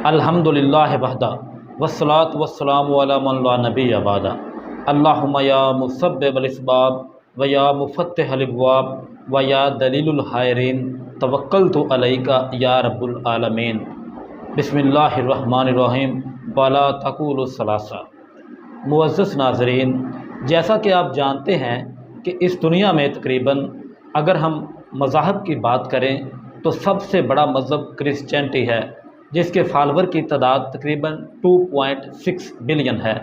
अल्हम्दुलिल्लाह वहदा वस्सलातु वस्सलामु अला मन ला नबिय्य बअदा। अल्लाहुम्मा या मुसब्बिबल इसबाब व या मुफत्तिहल अबवाब व या दलीलुल हायरीन तवक्कलतु अलैका या रब्बुल आलमीन। बिस्मिल्लाहिर रहमानिर रहीम वला तक़ूलु सलासा। मुअज़्ज़ज़ नाज़रीन, जैसा कि आप जानते हैं कि इस दुनिया में तकरीबन अगर हम मज़ाहब की बात करें तो सबसे बड़ा मज़हब क्रिश्चियनिटी है, जिसके फॉलोवर की तादाद तकरीबन 2.6 बिलियन है।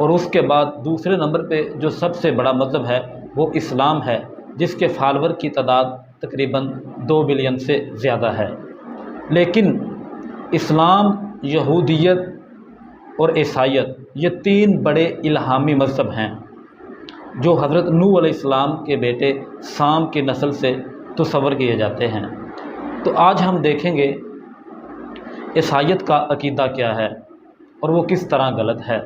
और उसके बाद दूसरे नंबर पे जो सबसे बड़ा मज़हब है वो इस्लाम है, जिसके फॉलोवर की तादाद तकरीबन 2 बिलियन से ज़्यादा है। लेकिन इस्लाम, यहूदियत और ईसाईयत ये तीन बड़े इल्हामी मज़हब हैं जो हज़रत नूह अलैहिस्सलाम के बेटे साम की नस्ल से तस्वर किए जाते हैं। तो आज हम देखेंगे ईसाईयत का अकीदा क्या है और वो किस तरह गलत है।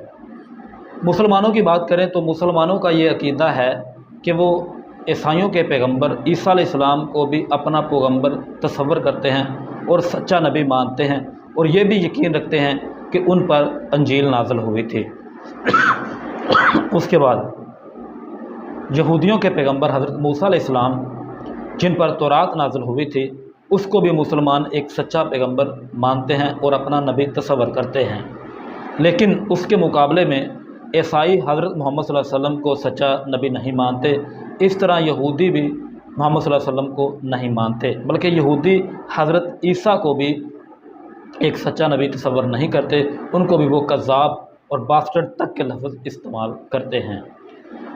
मुसलमानों की बात करें तो मुसलमानों का ये अकीदा है कि वो ईसाइयों के पैगंबर ईसा अलैहिस्सलाम को भी अपना पैगंबर तस्वर करते हैं और सच्चा नबी मानते हैं, और ये भी यकीन रखते हैं कि उन पर अंजील नाज़िल हुई थी। उसके बाद यहूदियों के पैगंबर हज़रत मूसा अलैहिस्सलाम जिन पर तौरात नाज़िल हुई थी, उसको भी मुसलमान एक सच्चा पैगंबर मानते हैं और अपना नबी तस्वर करते हैं। लेकिन उसके मुकाबले में ईसाई हज़रत मोहम्मद सल्लल्लाहु अलैहि वसल्लम को सच्चा नबी नहीं मानते। इस तरह यहूदी भी मोहम्मद सल्लल्लाहु अलैहि वसल्लम को नहीं मानते, बल्कि यहूदी हज़रत ईसा को भी एक सच्चा नबी तस्वर नहीं करते। उनको भी वो कज़्ज़ाब और बास्टर्ड तक के लफ्ज़ इस्तेमाल करते हैं।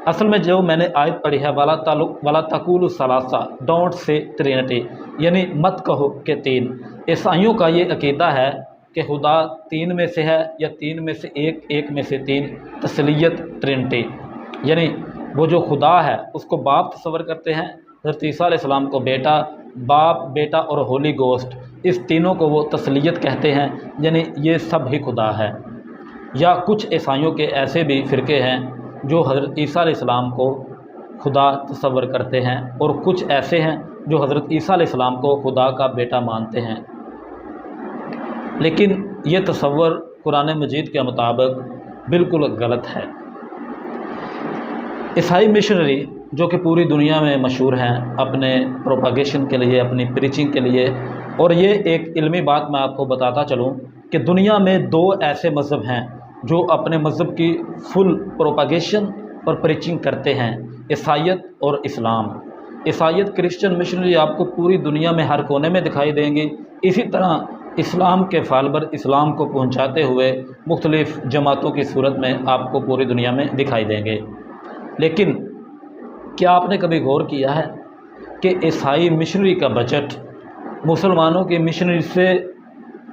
असल में जो मैंने आयत पढ़ी है वला तक़ूलु सलासा, डोंट से ट्रिनिटी, यानी मत कहो कि तीन। ईसाइयों का ये अकीदा है कि खुदा तीन में से है या तीन में से एक, एक में से तीन, तस्लीयत ट्रिनिटी, यानी वो जो खुदा है उसको बाप तस्वर करते हैं, हज़रत ईसा अलैहिस्सलाम को बेटा, बाप, बेटा और होली गोस्ट, इस तीनों को वो तस्लीयत कहते हैं, यानी ये सब ही खुदा है। या कुछ ईसाइयों के ऐसे भी फ़िरके हैं जो हज़रत ईसा अलैहिस्सलाम को खुदा तस्वर करते हैं, और कुछ ऐसे हैं जो हज़रत ईसा अलैहिस्सलाम को खुदा का बेटा मानते हैं। लेकिन ये तस्वर कुरान मजीद के मुताबिक बिल्कुल गलत है। ईसाई मिशनरी जो कि पूरी दुनिया में मशहूर हैं अपने प्रोपागेशन के लिए, अपनी प्रीचिंग के लिए, और ये एक इल्मी बात मैं आपको बताता चलूँ कि दुनिया में दो ऐसे मज़हब हैं जो अपने मज़हब की फुल प्रोपागेशन और प्रीचिंग करते हैं, ईसाईयत और इस्लाम। ईसाईयत क्रिश्चियन मिशनरी आपको पूरी दुनिया में हर कोने में दिखाई देंगी। इसी तरह इस्लाम के फालबर इस्लाम को पहुंचाते हुए मुख्तलिफ़ जमातों की सूरत में आपको पूरी दुनिया में दिखाई देंगे। लेकिन क्या आपने कभी गौर किया है कि ईसाई मिशनरी का बजट मुसलमानों की मिशनरी से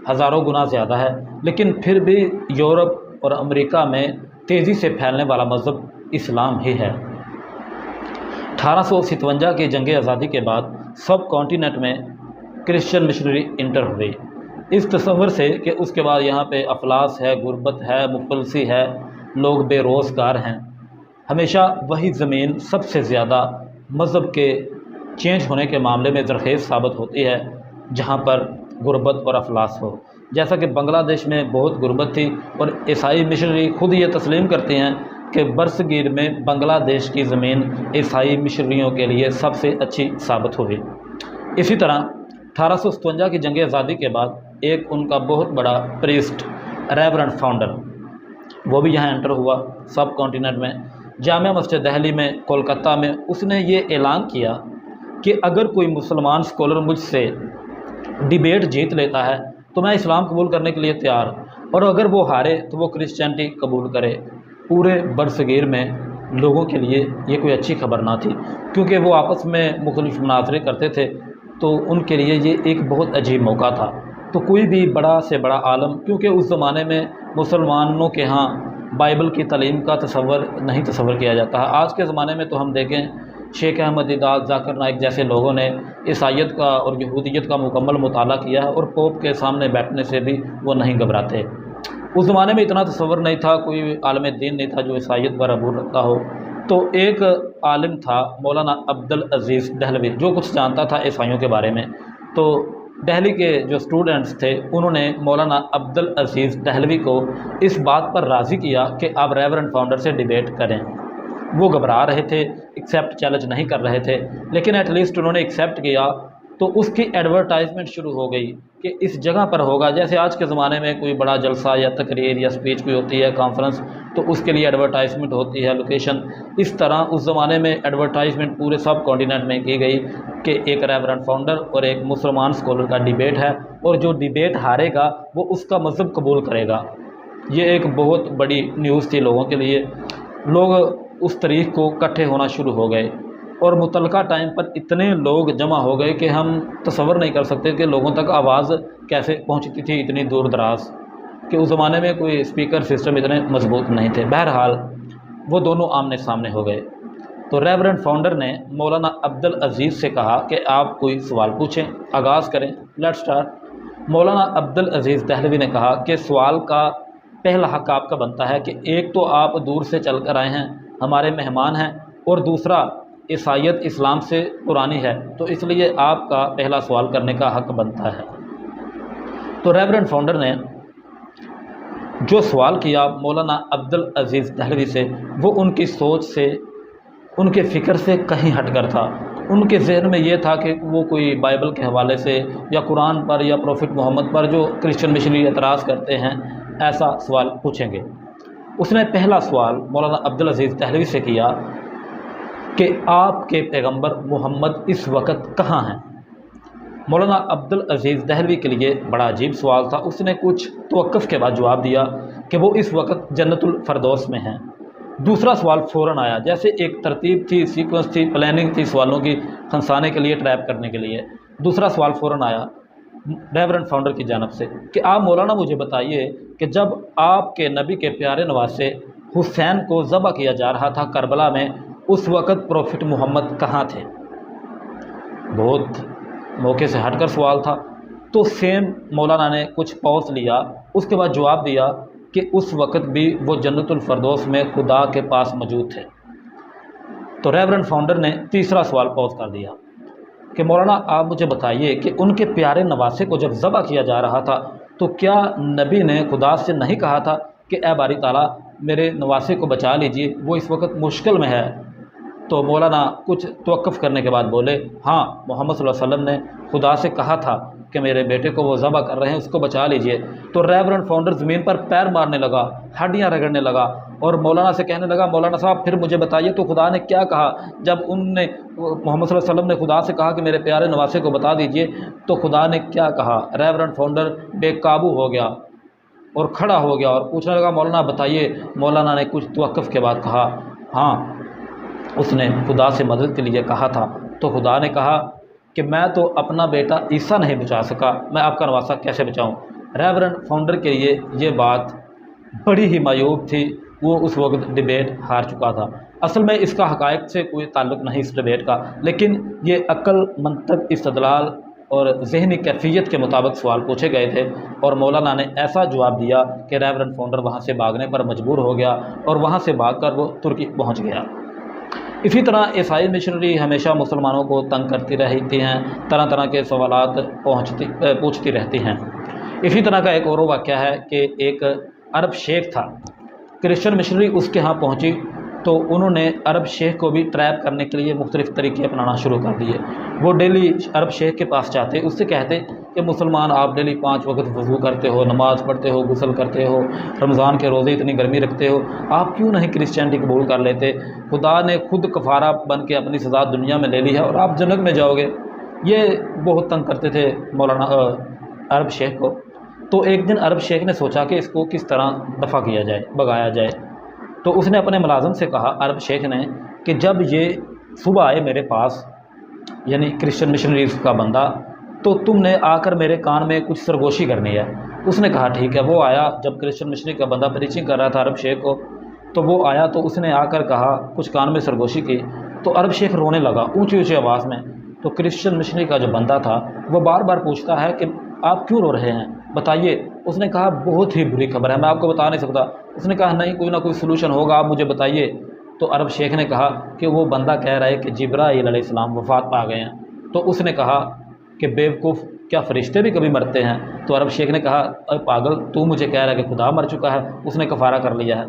हज़ारों गुना ज़्यादा है, लेकिन फिर भी यूरोप और अमेरिका में तेज़ी से फैलने वाला मज़हब इस्लाम ही है। 1857 की जंग आज़ादी के बाद सब कॉन्टिनेंट में क्रिश्चियन मिशनरी इंटर हुई, इस तस्वर से कि उसके बाद यहाँ पे अफलास है, गुर्बत है, मुफलसी है, लोग बेरोज़गार हैं। हमेशा वही ज़मीन सबसे ज़्यादा मज़हब के चेंज होने के मामले में ज़रख़ेज़ साबित होती है जहाँ पर गुर्बत और अफलास हो। जैसा कि बांग्लादेश में बहुत गुर्बत थी, और ईसाई मिशनरी खुद ये तस्लीम करते हैं कि बरसगीर में बांग्लादेश की ज़मीन ईसाई मिशनरियों के लिए सबसे अच्छी साबित हुई। इसी तरह 1857 की जंग आज़ादी के बाद एक उनका बहुत बड़ा प्रीस्ट, रेवरेंड फाउंडर, वो भी यहाँ एंटर हुआ सब कॉन्टिनेंट में। जामिया मस्जिद दिल्ली में, कोलकाता में उसने ये ऐलान किया कि अगर कोई मुसलमान स्कॉलर मुझसे डिबेट जीत लेता है तो मैं इस्लाम कबूल करने के लिए तैयार, और अगर वो हारे तो वो क्रिश्चियनिटी कबूल करे। पूरे बरसगीर में लोगों के लिए ये कोई अच्छी खबर ना थी, क्योंकि वो आपस में मुख्तलिफ मुनाज़रे करते थे, तो उनके लिए ये एक बहुत अजीब मौका था। तो कोई भी बड़ा से बड़ा आलम, क्योंकि उस ज़माने में मुसलमानों के यहाँ बाइबल की तालीम का तस्वर नहीं तस्वर किया जाता है। आज के ज़माने में तो हम देखें शेख अहमद दिदात, जाकिर नाइक जैसे लोगों ने ईसाईयत का और यहूदियत का मुकम्मल मुताला किया है, और पोप के सामने बैठने से भी वो नहीं घबराते। उस ज़माने में इतना तस्वर नहीं था, कोई आलिम दीन नहीं था जो ईसाईयत पर अबूर रखता हो। तो एक आलिम था मौलाना अब्दुल अज़ीज़ दहलवी, जो कुछ जानता था ईसाइयों के बारे में, तो دہلی کے جو اسٹوڈنٹس تھے انہوں نے مولانا عبدالعزیز دہلوی کو اس بات پر راضی کیا کہ آپ ریورنڈ فاؤنڈر سے ڈیبیٹ کریں۔ وہ گھبرا رہے تھے، ایکسیپٹ چیلنج نہیں کر رہے تھے، لیکن ایٹ لیسٹ انہوں نے ایکسیپٹ کیا تو اس کی ایڈورٹائزمنٹ شروع ہو گئی کہ اس جگہ پر ہوگا۔ جیسے آج کے زمانے میں کوئی بڑا جلسہ یا تقریر یا اسپیچ کوئی ہوتی ہے، کانفرنس، تو اس کے لیے ایڈورٹائزمنٹ ہوتی ہے، لوکیشن۔ اس طرح اس زمانے میں ایڈورٹائزمنٹ پورے سب کانٹیننٹ میں کی گئی کہ ایک ریورنڈ فاؤنڈر اور ایک مسلمان اسکالر کا ڈیبیٹ ہے، اور جو ڈیبیٹ ہارے گا وہ اس کا مذہب قبول کرے گا۔ یہ ایک بہت بڑی نیوز تھی لوگوں کے لیے۔ لوگ اس تاریخ کو اکٹھے ہونا شروع ہو گئے، اور متعلقہ ٹائم پر اتنے لوگ جمع ہو گئے کہ ہم تصور نہیں کر سکتے کہ لوگوں تک آواز کیسے پہنچتی تھی اتنی دور دراز، کہ اس زمانے میں کوئی اسپیکر سسٹم اتنے مضبوط نہیں تھے۔ بہرحال وہ دونوں آمنے سامنے ہو گئے، تو ریورنڈ فاؤنڈر نے مولانا عبدالعزیز سے کہا کہ آپ کوئی سوال پوچھیں، آغاز کریں، لیٹ سٹارٹ۔ مولانا عبدالعزیز دہلوی نے کہا کہ سوال کا پہلا حق آپ کا بنتا ہے کہ ایک تو آپ دور سے چل کر آئے ہیں، ہمارے مہمان ہیں، اور دوسرا عیسائیت اسلام سے پرانی ہے، تو اس لیے آپ کا پہلا سوال کرنے کا حق بنتا ہے۔ تو ریورنڈ فاؤنڈر نے جو سوال کیا مولانا عبدالعزیز دہلوی سے، وہ ان کی سوچ سے، ان کے فکر سے کہیں ہٹ کر تھا۔ ان کے ذہن میں یہ تھا کہ وہ کوئی بائبل کے حوالے سے یا قرآن پر یا پروفٹ محمد پر جو کرسچن مشنری اعتراض کرتے ہیں ایسا سوال پوچھیں گے۔ اس نے پہلا سوال مولانا عبدالعزیز دہلوی سے کیا کہ آپ کے پیغمبر محمد اس وقت کہاں ہیں؟ مولانا عبدالعزیز دہلوی کے لیے بڑا عجیب سوال تھا۔ اس نے کچھ توقف کے بعد جواب دیا کہ وہ اس وقت جنت الفردوس میں ہیں۔ دوسرا سوال فوراً آیا، جیسے ایک ترتیب تھی، سیکوینس تھی، پلاننگ تھی سوالوں کی پھنسانے کے لیے، ٹریپ کرنے کے لیے۔ دوسرا سوال فوراً آیا ریورنڈ فاؤنڈر کی جانب سے کہ آپ مولانا مجھے بتائیے کہ جب آپ کے نبی کے پیارے نواسے حسین کو ذبح کیا جا رہا تھا کربلا میں، اس وقت پروفٹ محمد کہاں تھے؟ بہت موقع سے ہٹ کر سوال تھا۔ تو سیم مولانا نے کچھ پاز لیا، اس کے بعد جواب دیا کہ اس وقت بھی وہ جنت الفردوس میں خدا کے پاس موجود تھے۔ تو ریورنڈ فاؤنڈر نے تیسرا سوال پوز کر دیا کہ مولانا آپ مجھے بتائیے کہ ان کے پیارے نواسے کو جب ذبح کیا جا رہا تھا تو کیا نبی نے خدا سے نہیں کہا تھا کہ اے باری تعالیٰ میرے نواسے کو بچا لیجئے، وہ اس وقت مشکل میں ہے؟ تو مولانا کچھ توقف کرنے کے بعد بولے، ہاں محمد صلی اللہ علیہ وسلم نے خدا سے کہا تھا کہ میرے بیٹے کو وہ ذبح کر رہے ہیں، اس کو بچا لیجئے۔ تو ریورنڈ فاؤنڈر زمین پر پیر مارنے لگا، ہڈیاں رگڑنے لگا، اور مولانا سے کہنے لگا، مولانا صاحب پھر مجھے بتائیے تو خدا نے کیا کہا؟ جب ان نے محمد صلی اللہ علیہ وسلم نے خدا سے کہا کہ میرے پیارے نواسے کو بتا دیجئے، تو خدا نے کیا کہا؟ ریورنڈ فاؤنڈر بے قابو ہو گیا اور کھڑا ہو گیا اور پوچھنے لگا، مولانا بتائیے۔ مولانا نے کچھ توقف کے بعد کہا، ہاں اس نے خدا سے مدد کے لیے کہا تھا، تو خدا نے کہا کہ میں تو اپنا بیٹا عیسیٰ نہیں بچا سکا، میں آپ کا نواسہ کیسے بچاؤں؟ ریورنڈ فاؤنڈر کے لیے یہ بات بڑی ہی معیوب تھی، وہ اس وقت ڈیبیٹ ہار چکا تھا۔ اصل میں اس کا حقائق سے کوئی تعلق نہیں اس ڈیبیٹ کا، لیکن یہ عقل، منطق، استدلال اور ذہنی کیفیت کے مطابق سوال پوچھے گئے تھے، اور مولانا نے ایسا جواب دیا کہ ریورنڈ فاؤنڈر وہاں سے بھاگنے پر مجبور ہو گیا، اور وہاں سے بھاگ کر وہ ترکی پہنچ گیا۔ اسی طرح عیسائی مشنری ہمیشہ مسلمانوں کو تنگ کرتی رہتی ہیں، طرح طرح کے سوالات پوچھتی رہتی ہیں۔ اسی طرح کا ایک اور واقعہ ہے کہ ایک عرب شیخ تھا، کرسچن مشنری اس کے ہاں پہنچی تو انہوں نے عرب شیخ کو بھی ٹریپ کرنے کے لیے مختلف طریقے اپنانا شروع کر دیے۔ وہ ڈیلی عرب شیخ کے پاس جاتے، اس سے کہتے کہ مسلمان آپ ڈیلی 5 وقت وضو کرتے ہو، نماز پڑھتے ہو، غسل کرتے ہو، رمضان کے روزے اتنی گرمی رکھتے ہو، آپ کیوں نہیں کرسچینٹی قبول کر لیتے؟ خدا نے خود کفارہ بن کے اپنی سزا دنیا میں لے لی ہے اور آپ جنت میں جاؤ گے۔ یہ بہت تنگ کرتے تھے مولانا عرب شیخ کو۔ تو ایک دن عرب شیخ نے سوچا کہ اس کو کس طرح دفع کیا جائے، بھگایا جائے۔ تو اس نے اپنے ملازم سے کہا، عرب شیخ نے، کہ جب یہ صبح آئے میرے پاس، یعنی کرسچن مشنریز کا بندہ، تو تم نے آ کر میرے کان میں کچھ سرگوشی کرنی ہے۔ اس نے کہا ٹھیک ہے۔ وہ آیا، جب کرسچن مشنری کا بندہ پریچنگ کر رہا تھا عرب شیخ کو، تو وہ آیا تو اس نے آ کر کہا، کچھ کان میں سرگوشی کی، تو عرب شیخ رونے لگا اونچی اونچی آواز میں۔ تو کرسچن مشنری کا جو بندہ تھا وہ بار بار پوچھتا ہے کہ آپ کیوں رو رہے ہیں، بتائیے۔ اس نے کہا بہت ہی بری خبر ہے، میں آپ کو بتا نہیں سکتا۔ اس نے کہا نہیں، کوئی نہ کوئی سلوشن ہوگا، آپ مجھے بتائیے۔ تو عرب شیخ نے کہا کہ وہ بندہ کہہ رہا ہے کہ جبرائیل علیہ السلام وفات پا گئے ہیں۔ تو اس نے کہا کہ بیوقوف، क्या फरिश्ते भी कभी मरते हैं? तो अरब शेख ने कहा, अरे पागल, तू मुझे कह रहा है कि खुदा मर चुका है, उसने कफ़ारा कर लिया है।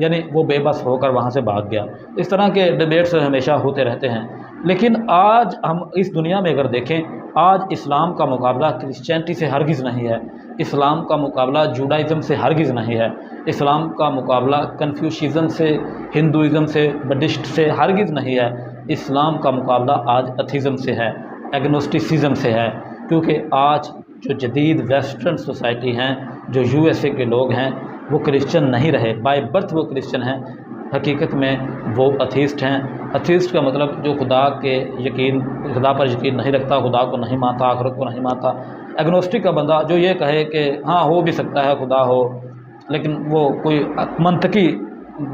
यानी वो बेबस होकर वहाँ से भाग गया। इस तरह के डिबेट्स हमेशा होते रहते हैं। लेकिन आज हम इस दुनिया में अगर देखें, आज इस्लाम का मुकाबला क्रिश्चियनिटी से हरगिज़ नहीं है, इस्लाम का मुकाबला जूडाइज़म से हरगिज़ नहीं है, इस्लाम का मुकाबला कन्फ्यूशिज़म से, हिंदुइज़म से, बुद्धिस्ट से हरगिज़ नहीं है। इस्लाम का मुकाबला आज एथिज़म से है, एग्नोस्टिसिज़म से है। क्योंकि आज जो जदीद वेस्टर्न सोसाइटी हैं, जो यूएसए के लोग हैं, वो क्रिश्चियन नहीं रहे, बाय बर्थ वो क्रिश्चियन हैं, हकीकत में वो अथीस्ट हैं। अथीस्ट का मतलब जो खुदा पर यकीन नहीं रखता, खुदा को नहीं मानता, आखिरत को नहीं मानता। एग्नोस्टिक का बंदा जो ये कहे कि हाँ हो भी सकता है खुदा हो, लेकिन वो कोई मंतकी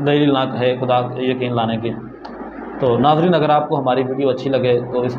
दलील ना कहे खुदा यकीन लाने की। तो नाज़रीन, अगर आपको हमारी वीडियो अच्छी लगे तो इसको